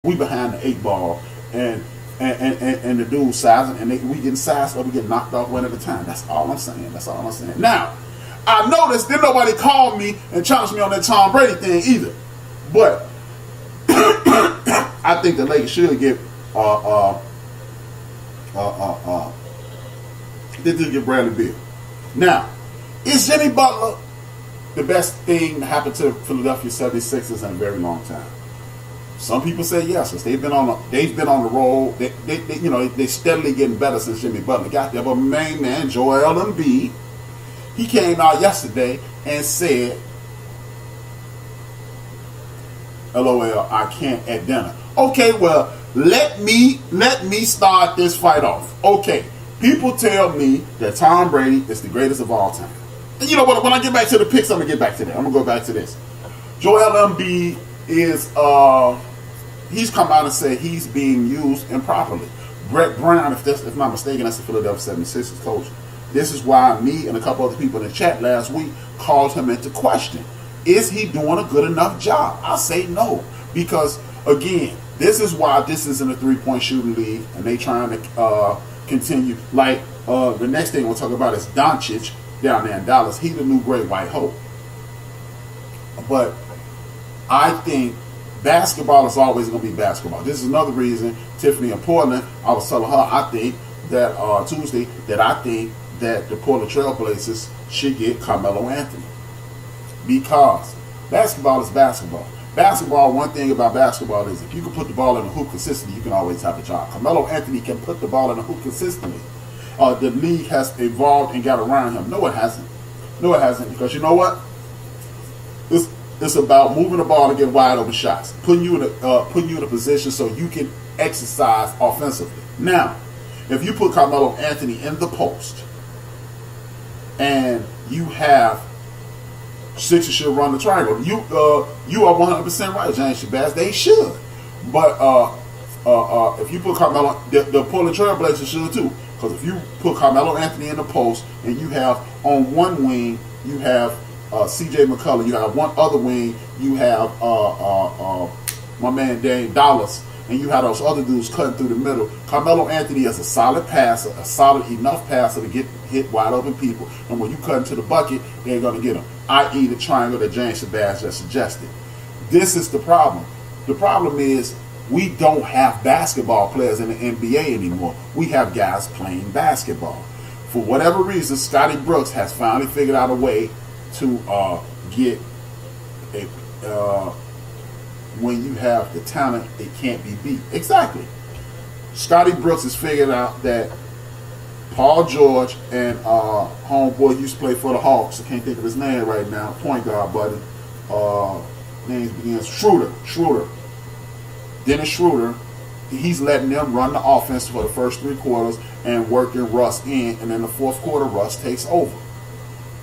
We behind the eight ball, and the dude sizing, and we getting sized up, we get knocked off one at a time. That's all I'm saying. That's all I'm saying. Now, I noticed didn't nobody call me and challenge me on that Tom Brady thing either, but I think the Lakers should get they did get Bradley Beal. Now, is Jimmy Butler the best thing that happened to Philadelphia 76ers in a very long time? Some people say yes, because they've been on the roll. They steadily getting better since Jimmy Butler got there. But main man Joel Embiid, he came out yesterday and said, "LOL, I can't at dinner." Okay, well, let me start this fight off. Okay, people tell me that Tom Brady is the greatest of all time. And you know what? When I get back to the picks, I'm gonna get back to that. I'm gonna go back to this. Joel Embiid is he's come out and said he's being used improperly. Brett Brown, if I'm not mistaken, that's the Philadelphia 76ers coach. This is why me and a couple other people in the chat last week called him into question. Is he doing a good enough job? I say no, because again, this is why this isn't a three-point shooting league, and they trying to continue. Like the next thing we'll talk about is Doncic down there in Dallas. He's the new great white hope. But I think basketball is always going to be basketball. This is another reason Tiffany in Portland, I was telling her I think that Tuesday that I think that the Portland Trailblazers should get Carmelo Anthony, because basketball is basketball. Basketball, one thing about basketball is if you can put the ball in the hoop consistently, you can always have a job. Carmelo Anthony can put the ball in the hoop consistently. The league has evolved and got around him. No, it hasn't. No, it hasn't, because you know what? It's about moving the ball and getting wide open shots, putting you in a position so you can exercise offensively. Now, if you put Carmelo Anthony in the post and you have Sixers should run the triangle, you are 100% right, James Shabazz. They should, but if you put Carmelo, the Portland Trailblazers should too, because if you put Carmelo Anthony in the post and you have on one wing you have C.J. McCullough, you have one other wing, you have my man Dame Dallas, and you have those other dudes cutting through the middle. Carmelo Anthony is a solid passer, a solid enough passer to get hit wide open people, and when you cut into the bucket, they're going to get them, i.e. the triangle that James Shabazz just suggested. This is the problem. The problem is we don't have basketball players in the NBA anymore. We have guys playing basketball. For whatever reason, Scotty Brooks has finally figured out a way to get a when you have the talent, it can't be beat. Exactly. Scotty Brooks has figured out that Paul George and homeboy used to play for the Hawks. I can't think of his name right now. Point guard, buddy. Names begins Schroeder. Dennis Schroeder. He's letting them run the offense for the first 3 quarters and working Russ in, and then the fourth quarter Russ takes over.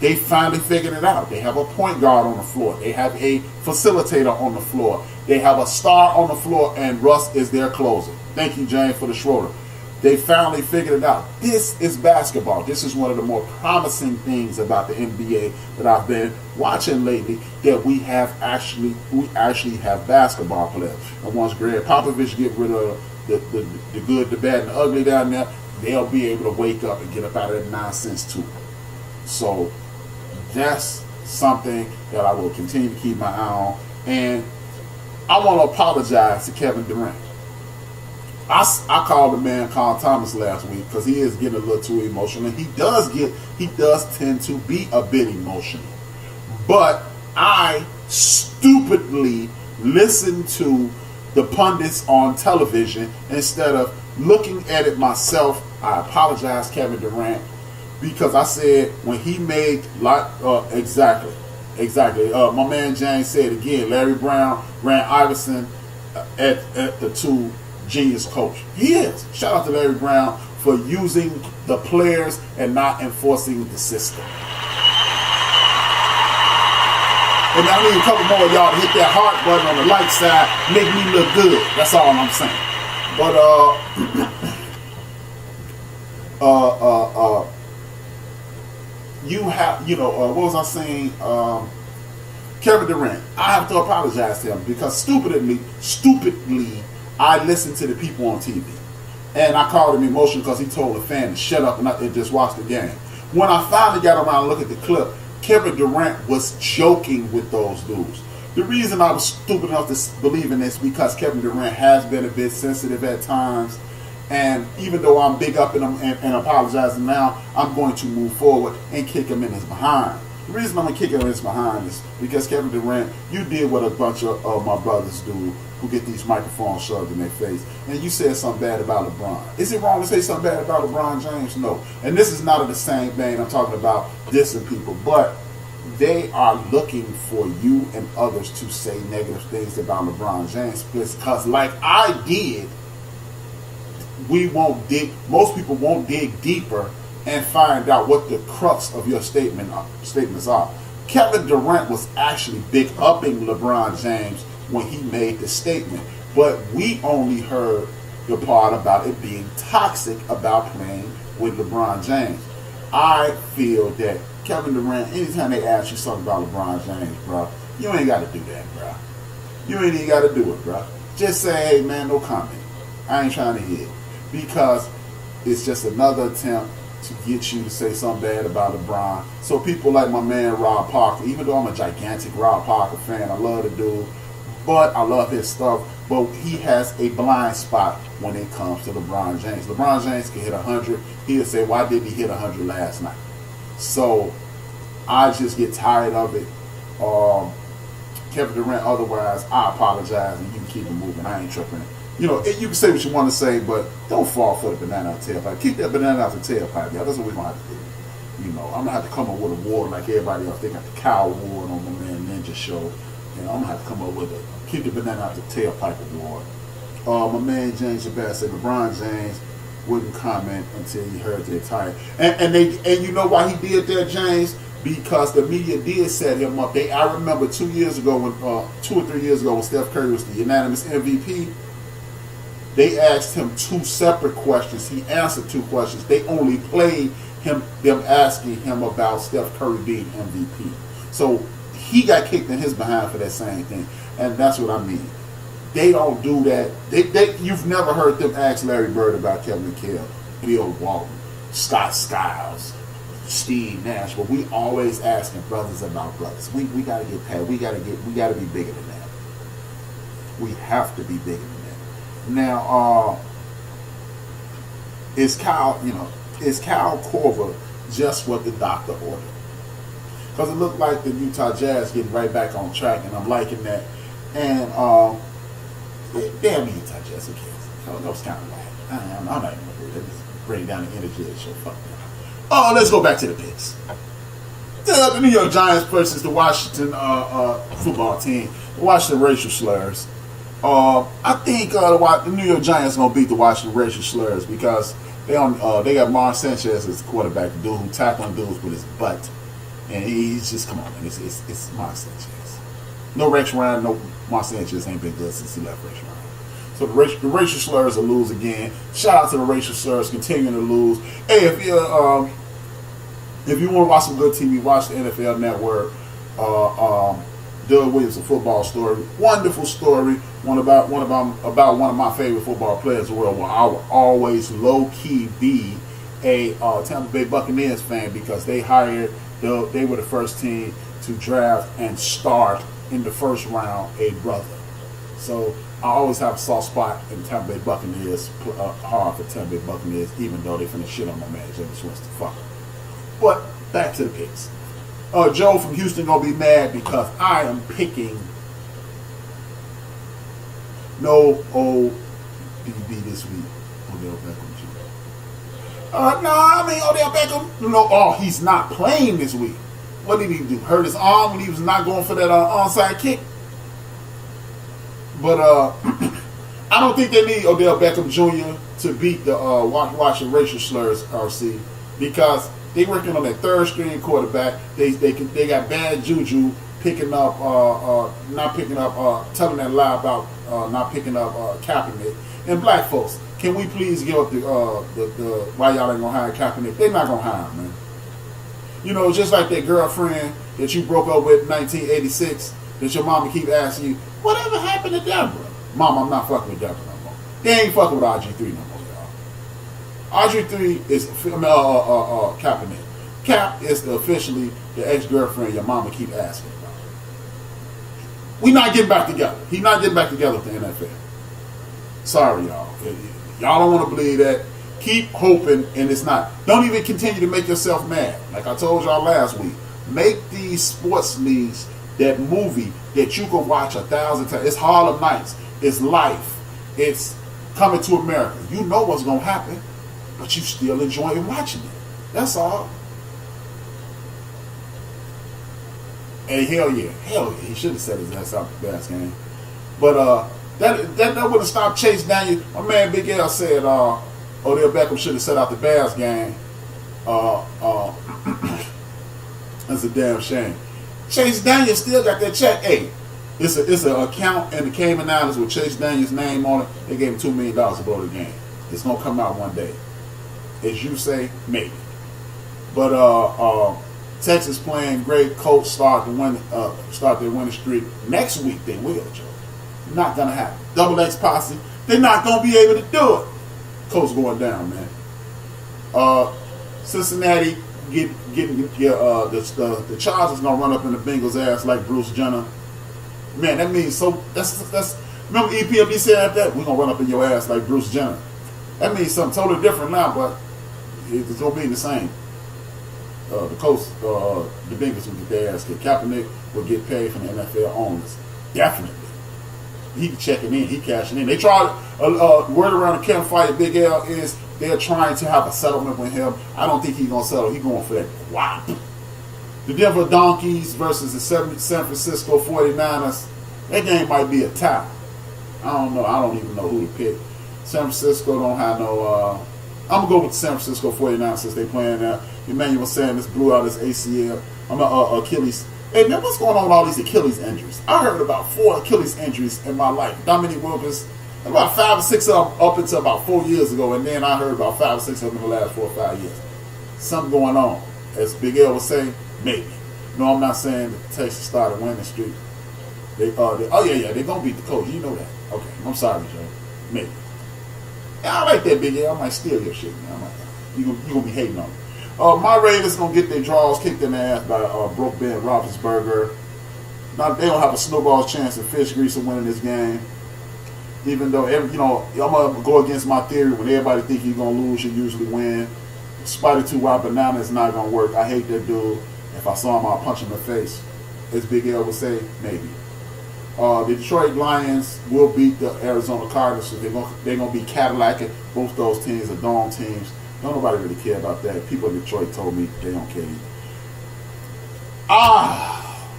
They finally figured it out. They have a point guard on the floor. They have a facilitator on the floor. They have a star on the floor, and Russ is their closer. Thank you, James, for the Schroeder. They finally figured it out. This is basketball. This is one of the more promising things about the NBA that I've been watching lately, that we actually have basketball players. And once Greg Popovich get rid of the good, the bad, and the ugly down there, they'll be able to wake up and get up out of that nonsense too. So that's something that I will continue to keep my eye on. And I want to apologize to Kevin Durant. I called the man Carl Thomas last week because he is getting a little too emotional. And he does tend to be a bit emotional. But I stupidly listened to the pundits on television instead of looking at it myself. I apologize, Kevin Durant, because I said when he made exactly. My man James said again, Larry Brown ran Iverson at the 2 genius coach. He is. Shout out to Larry Brown for using the players and not enforcing the system. And I need a couple more of y'all to hit that heart button on the like side, make me look good. That's all I'm saying. But you have, what was I saying? Kevin Durant. I have to apologize to him because stupidly, I listened to the people on TV. And I called him emotional because he told a fan to shut up and just watch the game. When I finally got around to look at the clip, Kevin Durant was joking with those dudes. The reason I was stupid enough to believe in this because Kevin Durant has been a bit sensitive at times. And even though I'm big up in him and apologizing now, I'm going to move forward and kick him in his behind. The reason I'm going to kick him in his behind is because Kevin Durant, you did what a bunch of my brothers do who get these microphones shoved in their face. And you said something bad about LeBron. Is it wrong to say something bad about LeBron James? No. And this is not in the same vein. I'm talking about dissing people. But they are looking for you and others to say negative things about LeBron James. Because like I did, most people won't dig deeper and find out what the crux of your statements are. Kevin Durant was actually big upping LeBron James when he made the statement, but we only heard the part about it being toxic about playing with LeBron James. I feel that Kevin Durant, anytime they ask you something about LeBron James, bro, you ain't got to do that, bro. You ain't even got to do it, bro. Just say, hey, man, no comment. I ain't trying to hear it. Because it's just another attempt to get you to say something bad about LeBron. So people like my man Rob Parker, even though I'm a gigantic Rob Parker fan, I love the dude, but I love his stuff, but he has a blind spot when it comes to LeBron James. LeBron James can hit 100. He'll say, why didn't he hit 100 last night? So I just get tired of it. Kevin Durant, otherwise, I apologize and you can keep it moving. I ain't tripping. You know, you can say what you want to say, but don't fall for the banana out the tailpipe. Keep that banana out the tailpipe, y'all. That's what we're going to have to do. You know, I'm going to have to come up with a award like everybody else. They got the Cow Award on the Man Ninja Show. You know, I'm going to have to come up with a Keep the Banana Out the Tailpipe Award. My man James Shabazz said LeBron James wouldn't comment until he heard the entire. And you know why he did that, James? Because the media did set him up. I remember 2 years ago, 2 or 3 years ago, when Steph Curry was the unanimous MVP. They asked him 2 separate questions. He answered 2 questions. They only played them asking him about Steph Curry being MVP. So he got kicked in his behind for that same thing. And that's what I mean. They don't do that. You've never heard them ask Larry Bird about Kevin McHale, Bill Walton, Scott Skiles, Steve Nash. But we always asking brothers about brothers. We got to get past. We got to be bigger than that. We have to be bigger than that. Now, is Kyle Korver just what the doctor ordered? Because it looked like the Utah Jazz getting right back on track, and I'm liking that. And damn the Utah Jazz, who cares? That was kind of whack. I'm not even going to do that. Just bring down the energy of the show. Fuck that. Oh, let's go back to the picks. The New York Giants versus the Washington football team. The Washington racial slurs. I think the New York Giants gonna beat the Washington racial slurs because they got Mar Sanchez as the quarterback, the dude who tackling dudes with his butt, and he's just come on, man, it's Mar Sanchez. No Rex Ryan, no Mar Sanchez ain't been good since he left Rex Ryan. So the racial slurs will lose again. Shout out to the racial slurs continuing to lose. Hey, if you want to watch some good TV, watch the NFL Network. Doug Williams, a football story, wonderful story. One about one of my favorite football players in the world. Well, I will always low key be a Tampa Bay Buccaneers fan because they were the first team to draft and start in the first round a brother. So I always have a soft spot in Tampa Bay Buccaneers, hard for Tampa Bay Buccaneers, even though they finna shit on my man James Winston. Fuck. But back to the picks. Joe from Houston gonna be mad because I am picking no ODB this week. Odell Beckham Jr. No, I mean Odell Beckham. No, he's not playing this week. What did he do? Hurt his arm when he was not going for that onside kick. But I don't think they need Odell Beckham Jr. to beat the Washington racial slurs, RC, because they working on that third string quarterback. They got bad juju picking up, not picking up, telling that lie about not picking up Kaepernick. And black folks, can we please give up the why y'all ain't gonna hire Kaepernick? They're not gonna hire him, man. You know, just like that girlfriend that you broke up with in 1986, that your mama keep asking you, whatever happened to Deborah? Mom, I'm not fucking with Deborah no more. They ain't fucking with RG3 no more, y'all. RG3 is Kaepernick. Cap is officially the ex-girlfriend your mama keep asking about. We not getting back together. He not getting back together with the NFL. Sorry, y'all. Y'all don't want to believe that. Keep hoping, and it's not. Don't even continue to make yourself mad. Like I told y'all last week, make these sports leagues that movie that you can watch 1,000 times. It's Harlem Nights. It's Life. It's Coming to America. You know what's going to happen, but you still enjoying watching it. That's all. And hell yeah. He should have said his ass out the Bears game. But that would have stopped Chase Daniel. My man Big L said Odell Beckham should have set out the Bears game. That's a damn shame. Chase Daniel still got that check. Hey, it's an account in the Cayman Islands with Chase Daniel's name on it. They gave him $2 million to go to the game. It's gonna come out one day. As you say, maybe. But Texas playing great. Colts start their winning streak. Next week they will, Joe. Not gonna happen. Double X posse. They're not gonna be able to do it. Colts going down, man. Cincinnati the Chargers gonna run up in the Bengals' ass like Bruce Jenner. Man, that means so. That's remember EPMD said that we're gonna run up in your ass like Bruce Jenner. That means something totally different now, but it's gonna be the same. The Colts, the Bengals will get their ass kicked. Kaepernick will get paid from the NFL owners. Definitely. He checking in. He cashing in. They tried. Word around the campfire, Big L, is they're trying to have a settlement with him. I don't think he's gonna settle. He's going for that whop. The Denver Donkeys versus the San Francisco 49ers. That game might be a tie. I don't know. I don't even know who to pick. San Francisco don't have no. I'm gonna go with the San Francisco 49ers since they playing now. Emmanuel Sanders blew out his ACL. Achilles. Hey man, what's going on with all these Achilles injuries? I heard about 4 Achilles injuries in my life. Dominique Wilkins, about 5 or 6 of them up until about 4 years ago, and then I heard about 5 or 6 of them in the last 4 or 5 years. Something going on. As Big L was saying, maybe. No, I'm not saying that Texas started winning streak. They're gonna beat the Colts. You know that. Okay, I'm sorry, Joe. Maybe. Yeah, I like that, Big L. I might steal your shit, man. You gonna be hating on me. My Ravens gonna get their draws kicked in the ass by broke Ben Roethlisberger. Now they don't have a snowball's chance of fish grease of winning this game. Even though I'm gonna go against my theory. When everybody think you're gonna lose, you usually win. Spider 2 Wild Banana is not gonna work. I hate that dude. If I saw him, I'll punch him in the face. As Big L would say, maybe. The Detroit Lions will beat the Arizona Cardinals, so they're gonna be Cadillacing. Both those teams are dome teams. Don't nobody really care about that. People in Detroit told me they don't care either.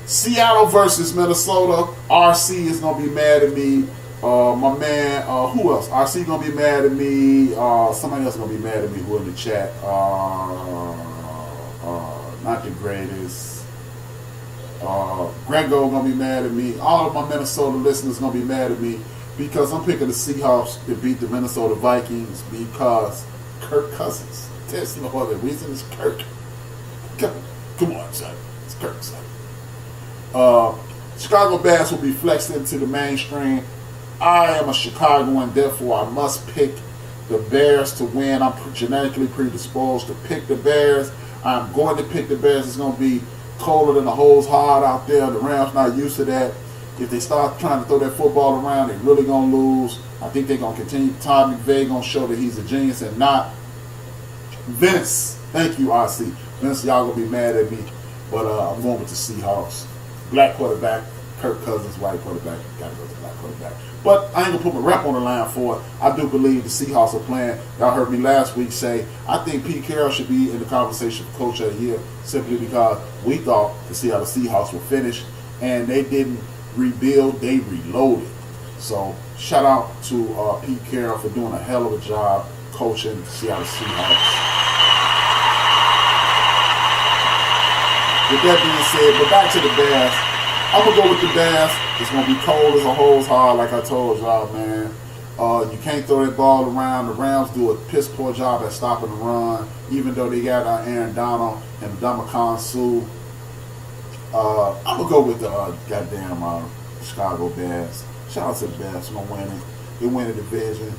Seattle versus Minnesota. RC is gonna be mad at me. My man, who else? RC gonna be mad at me. Somebody else gonna be mad at me who in the chat. Not the greatest. Grego gonna be mad at me. All of my Minnesota listeners gonna be mad at me because I'm picking the Seahawks to beat the Minnesota Vikings because Kirk Cousins. There's no other reason. It's Kirk. Come on, son. It's Kirk, son. Chicago Bears will be flexed into the mainstream. I am a Chicagoan, therefore I must pick the Bears to win. I'm genetically predisposed to pick the Bears. I'm going to pick the Bears. It's going to be colder than the holes hard out there. The Rams not used to that. If they start trying to throw that football around, they're really going to lose. I think they're going to continue. Todd McVay going to show that he's a genius and not Vince. Thank you, RC. Vince, y'all going to be mad at me. But I'm going with the Seahawks. Black quarterback, Kirk Cousins, white quarterback. Got to go with the black quarterback. But I ain't going to put my rep on the line for it. I do believe the Seahawks are playing. Y'all heard me last week say, I think Pete Carroll should be in the conversation for Coach of the Year simply because we thought to see how the Seahawks would finish. And they didn't rebuild, they reloaded. So shout out to Pete Carroll for doing a hell of a job coaching the Seattle Seahawks. With that being said, but back to the Bears. I'm going to go with the Bears. It's going to be cold as a hole's hard, like I told y'all, man. You can't throw that ball around. The Rams do a piss poor job at stopping the run, even though they got Aaron Donald and Ndamukong Suh. I'm going to go with the goddamn Chicago Bears. Shout out to the Bears. We're going to win it. They win the division.